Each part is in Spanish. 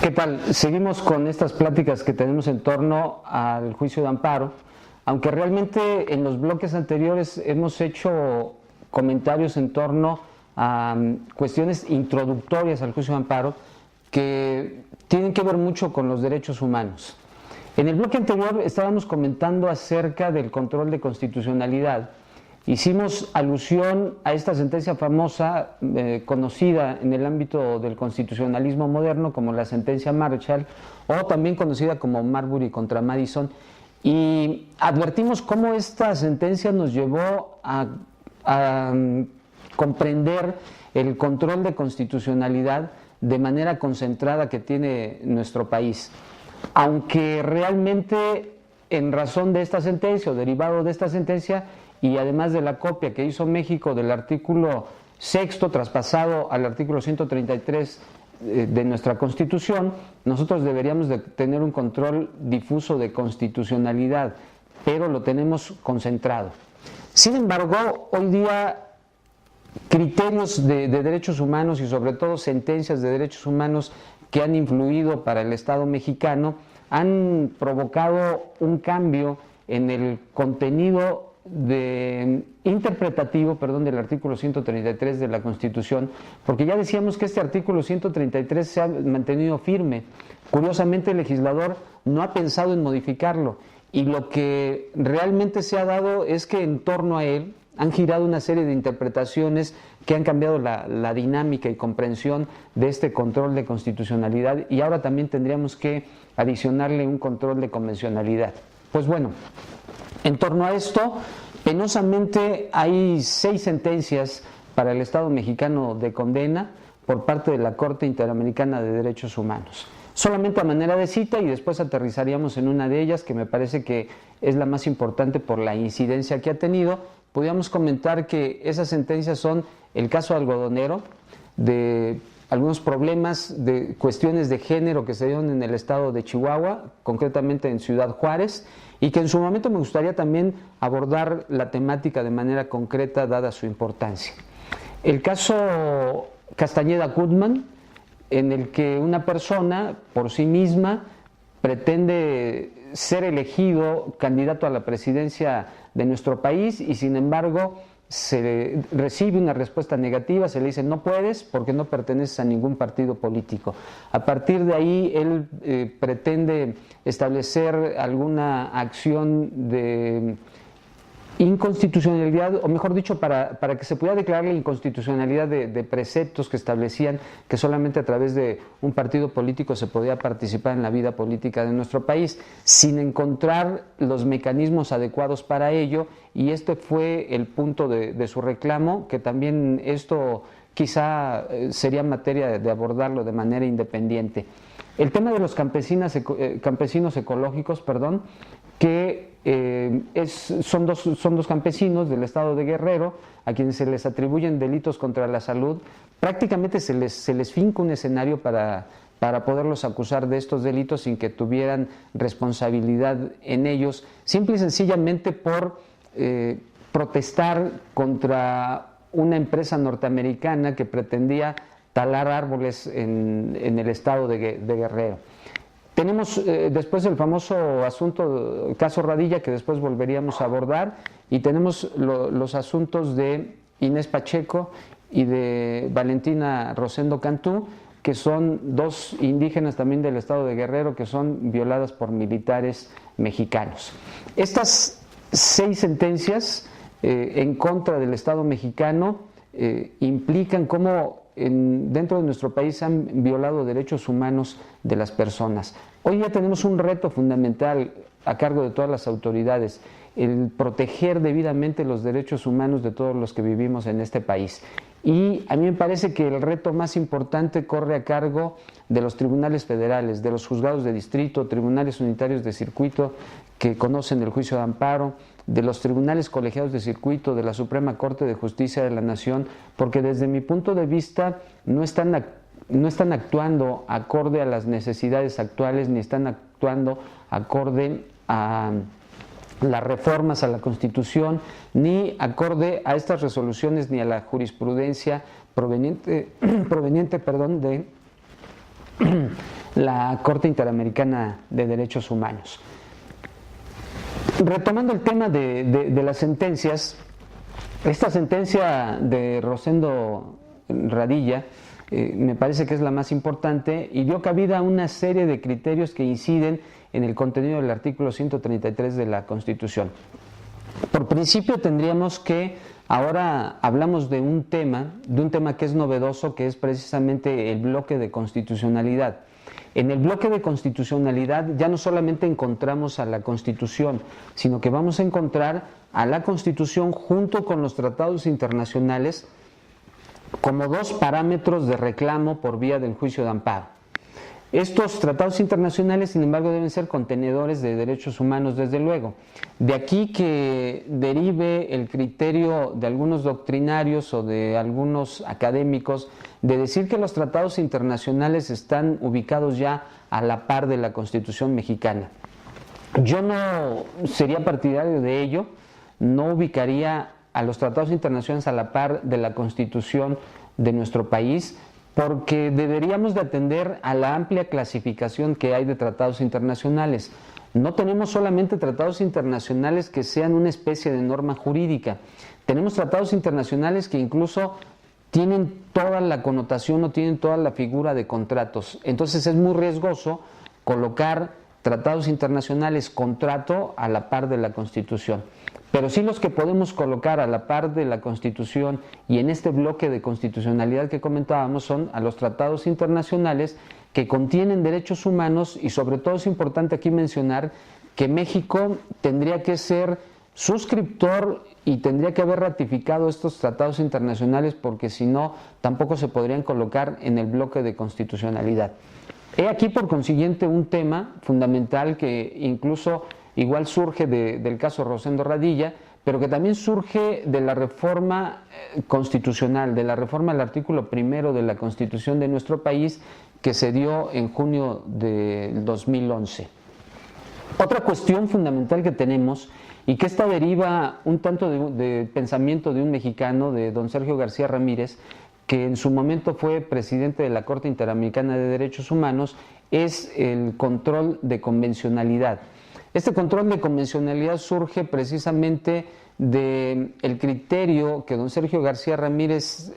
¿Qué tal? Seguimos con estas pláticas que tenemos en torno al juicio de amparo, aunque realmente en los bloques anteriores hemos hecho comentarios en torno a cuestiones introductorias al juicio de amparo que tienen que ver mucho con los derechos humanos. En el bloque anterior estábamos comentando acerca del control de constitucionalidad. Hicimos alusión a esta sentencia famosa, conocida en el ámbito del constitucionalismo moderno como la sentencia Marshall, o también conocida como Marbury contra Madison, y advertimos cómo esta sentencia nos llevó a comprender el control de constitucionalidad de manera concentrada que tiene nuestro país. Aunque realmente en razón de esta sentencia o derivado de esta sentencia, y además de la copia que hizo México del artículo 6º traspasado al artículo 133 de nuestra Constitución, nosotros deberíamos de tener un control difuso de constitucionalidad, pero lo tenemos concentrado. Sin embargo, hoy día criterios de derechos humanos y sobre todo sentencias de derechos humanos que han influido para el Estado mexicano han provocado un cambio en el contenido interpretativo del artículo 133 de la Constitución, porque ya decíamos que este artículo 133 se ha mantenido firme. Curiosamente, el legislador no ha pensado en modificarlo, y lo que realmente se ha dado es que en torno a él han girado una serie de interpretaciones que han cambiado la dinámica y comprensión de este control de constitucionalidad, y ahora también tendríamos que adicionarle un control de convencionalidad. Pues bueno, en torno a esto, penosamente hay 6 sentencias para el Estado mexicano de condena por parte de la Corte Interamericana de Derechos Humanos. Solamente a manera de cita, y después aterrizaríamos en una de ellas que me parece que es la más importante por la incidencia que ha tenido. Podríamos comentar que esas sentencias son el caso algodonero, de algunos problemas de cuestiones de género que se dieron en el estado de Chihuahua, concretamente en Ciudad Juárez, y que en su momento me gustaría también abordar la temática de manera concreta dada su importancia. El caso Castañeda Gutman, en el que una persona por sí misma pretende ser elegido candidato a la presidencia de nuestro país y sin embargo se recibe una respuesta negativa, se le dice no puedes porque no perteneces a ningún partido político. A partir de ahí él pretende establecer alguna acción de inconstitucionalidad, o mejor dicho, para que se pudiera declarar la inconstitucionalidad de preceptos que establecían que solamente a través de un partido político se podía participar en la vida política de nuestro país, sin encontrar los mecanismos adecuados para ello, y este fue el punto de su reclamo, que también esto quizá sería materia de abordarlo de manera independiente. El tema de los campesinos ecológicos, que son dos campesinos del estado de Guerrero a quienes se les atribuyen delitos contra la salud. Prácticamente se les finca un escenario para poderlos acusar de estos delitos sin que tuvieran responsabilidad en ellos, simple y sencillamente por protestar contra una empresa norteamericana que pretendía talar árboles en el estado de Guerrero. Tenemos después el famoso asunto, caso Radilla, que después volveríamos a abordar, y tenemos los asuntos de Inés Pacheco y de Valentina Rosendo Cantú, que son 2 indígenas también del estado de Guerrero que son violadas por militares mexicanos. Estas 6 sentencias en contra del Estado mexicano implican cómo dentro de nuestro país se han violado derechos humanos de las personas. Hoy ya tenemos un reto fundamental a cargo de todas las autoridades, el proteger debidamente los derechos humanos de todos los que vivimos en este país. Y a mí me parece que el reto más importante corre a cargo de los tribunales federales, de los juzgados de distrito, tribunales unitarios de circuito que conocen el juicio de amparo, de los tribunales colegiados de circuito, de la Suprema Corte de Justicia de la Nación, porque desde mi punto de vista no están actuando acorde a las necesidades actuales, ni están actuando acorde a las reformas a la Constitución, ni acorde a estas resoluciones, ni a la jurisprudencia proveniente la Corte Interamericana de Derechos Humanos. Retomando el tema de las sentencias, esta sentencia de Rosendo Radilla me parece que es la más importante y dio cabida a una serie de criterios que inciden en el contenido del artículo 133 de la Constitución. Por principio tendríamos que, ahora hablamos de un tema que es novedoso, que es precisamente el bloque de constitucionalidad. En el bloque de constitucionalidad ya no solamente encontramos a la Constitución, sino que vamos a encontrar a la Constitución junto con los tratados internacionales como dos parámetros de reclamo por vía del juicio de amparo. Estos tratados internacionales, sin embargo, deben ser contenedores de derechos humanos, desde luego. De aquí que derive el criterio de algunos doctrinarios o de algunos académicos de decir que los tratados internacionales están ubicados ya a la par de la Constitución mexicana. Yo no sería partidario de ello, no ubicaría a los tratados internacionales a la par de la Constitución de nuestro país, porque deberíamos de atender a la amplia clasificación que hay de tratados internacionales. No tenemos solamente tratados internacionales que sean una especie de norma jurídica, tenemos tratados internacionales que incluso tienen toda la connotación o tienen toda la figura de contratos. Entonces es muy riesgoso colocar tratados internacionales contrato a la par de la Constitución. Pero sí los que podemos colocar a la par de la Constitución y en este bloque de constitucionalidad que comentábamos son a los tratados internacionales que contienen derechos humanos y sobre todo es importante aquí mencionar que México tendría que ser suscriptor y tendría que haber ratificado estos tratados internacionales porque si no tampoco se podrían colocar en el bloque de constitucionalidad. He aquí por consiguiente un tema fundamental que incluso igual surge del caso Rosendo Radilla, pero que también surge de la reforma constitucional, de la reforma del artículo 1 de la Constitución de nuestro país que se dio en junio del 2011. Otra cuestión fundamental que tenemos y que esta deriva un tanto de pensamiento de un mexicano, de don Sergio García Ramírez, que en su momento fue presidente de la Corte Interamericana de Derechos Humanos, es el control de convencionalidad. Este control de convencionalidad surge precisamente del criterio que don Sergio García Ramírez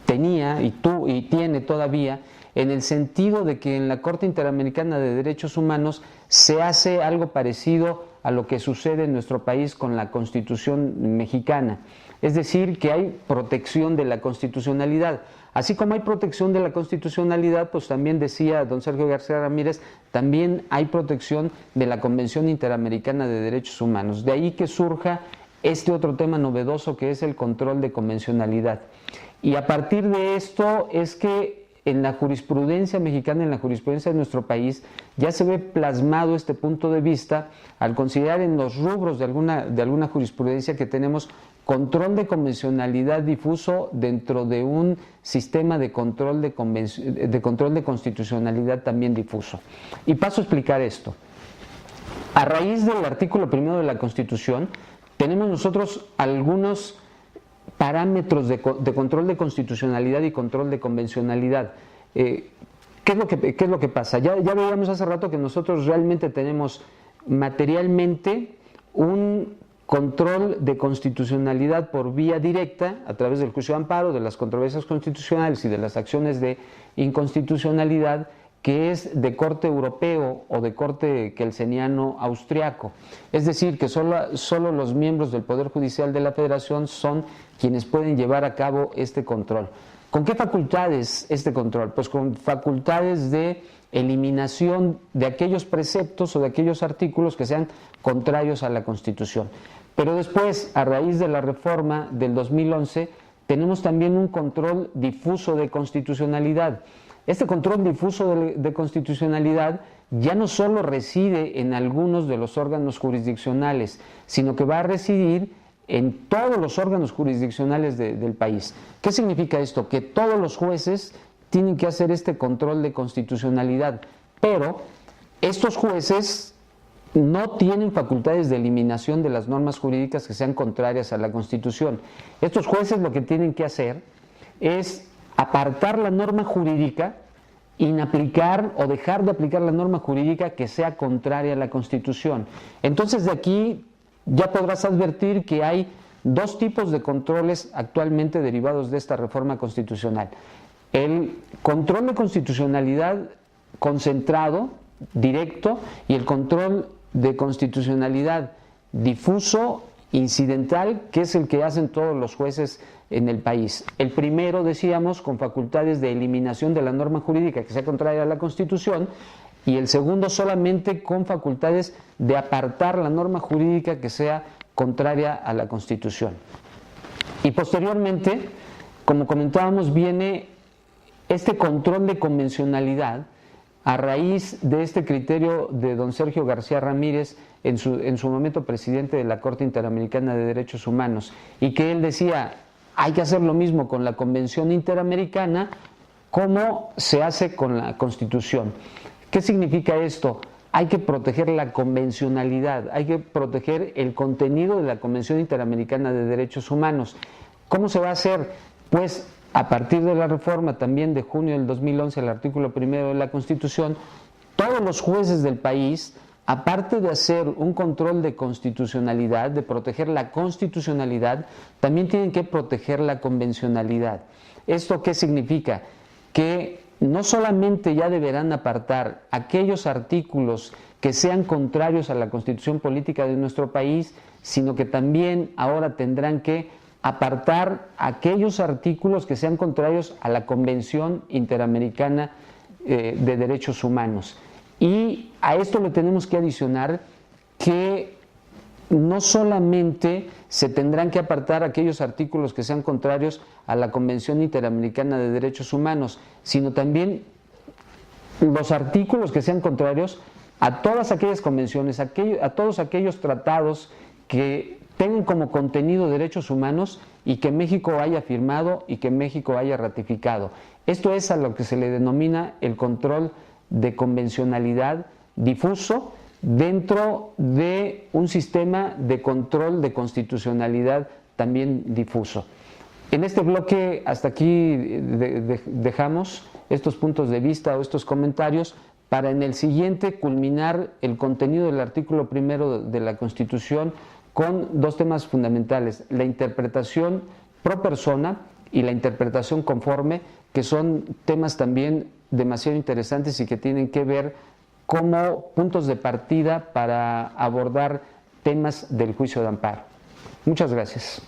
tenía y tiene todavía, en el sentido de que en la Corte Interamericana de Derechos Humanos se hace algo parecido a lo que sucede en nuestro país con la Constitución mexicana. Es decir, que hay protección de la constitucionalidad. Así como hay protección de la constitucionalidad, pues también decía don Sergio García Ramírez, también hay protección de la Convención Interamericana de Derechos Humanos. De ahí que surja este otro tema novedoso que es el control de convencionalidad. Y a partir de esto es que en la jurisprudencia mexicana, en la jurisprudencia de nuestro país, ya se ve plasmado este punto de vista al considerar en los rubros de alguna jurisprudencia que tenemos control de convencionalidad difuso dentro de un sistema de control de constitucionalidad también difuso. Y paso a explicar esto. A raíz del artículo 1 de la Constitución, tenemos nosotros algunos parámetros de control de constitucionalidad y control de convencionalidad. ¿Qué es lo que pasa? Ya veíamos hace rato que nosotros realmente tenemos materialmente un control de constitucionalidad por vía directa a través del juicio de amparo, de las controversias constitucionales y de las acciones de inconstitucionalidad, que es de corte europeo o de corte kelseniano austriaco. Es decir, que solo los miembros del Poder Judicial de la Federación son quienes pueden llevar a cabo este control. ¿Con qué facultades este control? Pues con facultades de eliminación de aquellos preceptos o de aquellos artículos que sean contrarios a la Constitución. Pero después, a raíz de la reforma del 2011, tenemos también un control difuso de constitucionalidad. Este control difuso de constitucionalidad ya no solo reside en algunos de los órganos jurisdiccionales, sino que va a residir en todos los órganos jurisdiccionales del país. ¿Qué significa esto? Que todos los jueces tienen que hacer este control de constitucionalidad, pero estos jueces no tienen facultades de eliminación de las normas jurídicas que sean contrarias a la Constitución. Estos jueces lo que tienen que hacer es apartar la norma jurídica inaplicar o dejar de aplicar la norma jurídica que sea contraria a la Constitución. Entonces, de aquí ya podrás advertir que hay dos tipos de controles actualmente derivados de esta reforma constitucional. El control de constitucionalidad concentrado, directo, y el control de constitucionalidad difuso, incidental, que es el que hacen todos los jueces en el país. El primero, decíamos, con facultades de eliminación de la norma jurídica que sea contraria a la Constitución, y el segundo solamente con facultades de apartar la norma jurídica que sea contraria a la Constitución. Y posteriormente, como comentábamos, viene este control de convencionalidad a raíz de este criterio de don Sergio García Ramírez, en su momento presidente de la Corte Interamericana de Derechos Humanos, y que él decía, hay que hacer lo mismo con la Convención Interamericana como se hace con la Constitución. ¿Qué significa esto? Hay que proteger la convencionalidad, hay que proteger el contenido de la Convención Interamericana de Derechos Humanos. ¿Cómo se va a hacer? Pues a partir de la reforma también de junio del 2011 al artículo 1 de la Constitución, todos los jueces del país, aparte de hacer un control de constitucionalidad, de proteger la constitucionalidad, también tienen que proteger la convencionalidad. ¿Esto qué significa? Que no solamente ya deberán apartar aquellos artículos que sean contrarios a la Constitución política de nuestro país, sino que también ahora tendrán que apartar aquellos artículos que sean contrarios a la Convención Interamericana de Derechos Humanos. Y a esto le tenemos que adicionar que no solamente se tendrán que apartar aquellos artículos que sean contrarios a la Convención Interamericana de Derechos Humanos, sino también los artículos que sean contrarios a todas aquellas convenciones, a todos aquellos tratados que tengan como contenido derechos humanos y que México haya firmado y que México haya ratificado. Esto es a lo que se le denomina el control de convencionalidad difuso dentro de un sistema de control de constitucionalidad también difuso. En este bloque hasta aquí dejamos estos puntos de vista o estos comentarios para en el siguiente culminar el contenido del artículo 1 de la Constitución con dos temas fundamentales: la interpretación pro persona y la interpretación conforme, que son temas también demasiado interesantes y que tienen que ver como puntos de partida para abordar temas del juicio de amparo. Muchas gracias.